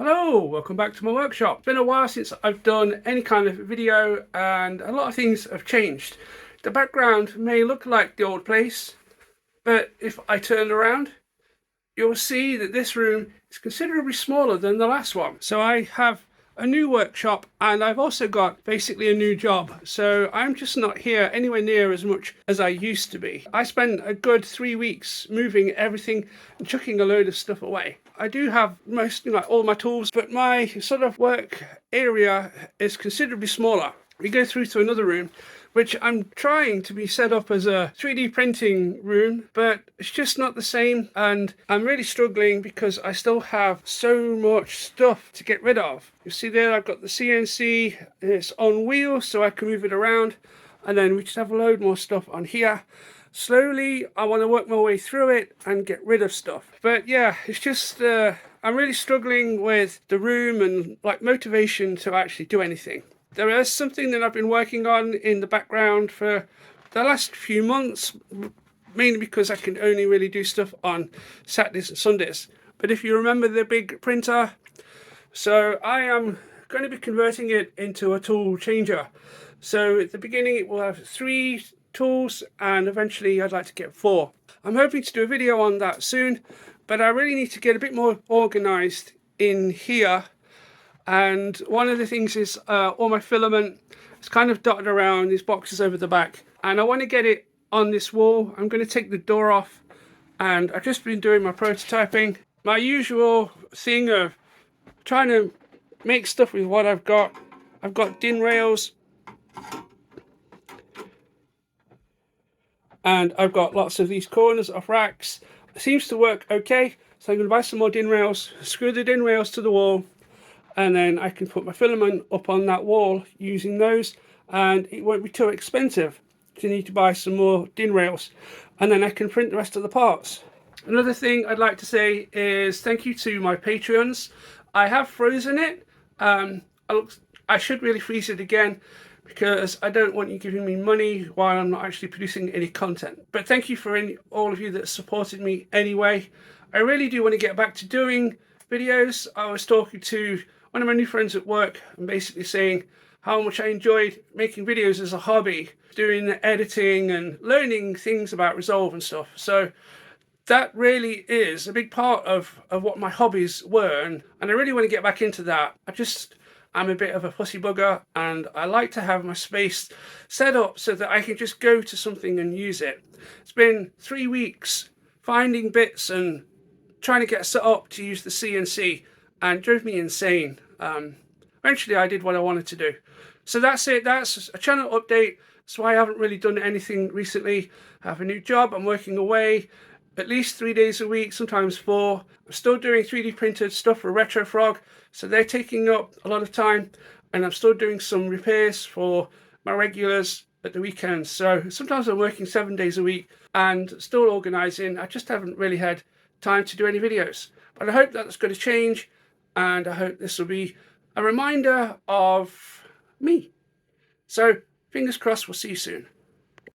Hello, welcome back to my workshop. It's been a while since I've done any kind of video and a lot of things have changed. The background may look like the old place, but if I turn around, you'll see that this room is considerably smaller than the last one. So I have a new workshop and I've also got basically a new job. So I'm just not here anywhere near as much as I used to be. I spent a good 3 weeks moving everything and chucking a load of stuff away. I do have mostly like all my tools, but my sort of work area is considerably smaller. We go through to another room, which I'm trying to be set up as a 3D printing room, but it's just not the same. And I'm really struggling because I still have so much stuff to get rid of. You see there, I've got the CNC, it's on wheels so I can move it around. And then we just have a load more stuff on here. Slowly, I want to work my way through it and get rid of stuff. But yeah, it's just, I'm really struggling with the room and like motivation to actually do anything. There is something that I've been working on in the background for the last few months, mainly because I can only really do stuff on Saturdays and Sundays. But if you remember the big printer, so I am going to be converting it into a tool changer. So at the beginning it will have 3 tools and eventually I'd like to get 4. I'm hoping to do a video on that soon, but I really need to get a bit more organized in here. And one of the things is all my filament is kind of dotted around these boxes over the back, and I want to get it on this wall. I'm going to take the door off, and I've just been doing my prototyping. My usual thing of trying to make stuff with what I've got. I've got DIN rails, and I've got lots of these corners of racks. It seems to work okay, so I'm going to buy some more DIN rails, screw the DIN rails to the wall, and then I can put my filament up on that wall using those, and it won't be too expensive to need to buy some more DIN rails, and then I can print the rest of the parts. Another thing I'd like to say is thank you to my Patreons. I have frozen it. I should really freeze it again because I don't want you giving me money while I'm not actually producing any content. But thank you for all of you that supported me anyway. I really do want to get back to doing videos. I was talking to one of my new friends at work and basically saying how much I enjoyed making videos as a hobby, doing the editing and learning things about Resolve and stuff. So that really is a big part of what my hobbies were, and I really want to get back into that. I'm a bit of a pussy bugger and I like to have my space set up so that I can just go to something and use it. It's been 3 weeks finding bits and trying to get set up to use the CNC, and drove me insane. Eventually I did what I wanted to do. So that's it. That's a channel update. That's why I haven't really done anything recently. I have a new job. I'm working away at least 3 days a week, sometimes 4. I'm still doing 3D printed stuff for RetroFrog, so they're taking up a lot of time, and I'm still doing some repairs for my regulars at the weekends. So sometimes I'm working 7 days a week and still organizing. I just haven't really had time to do any videos, but I hope that's going to change, and I hope this will be a reminder of me. So fingers crossed, we'll see you soon.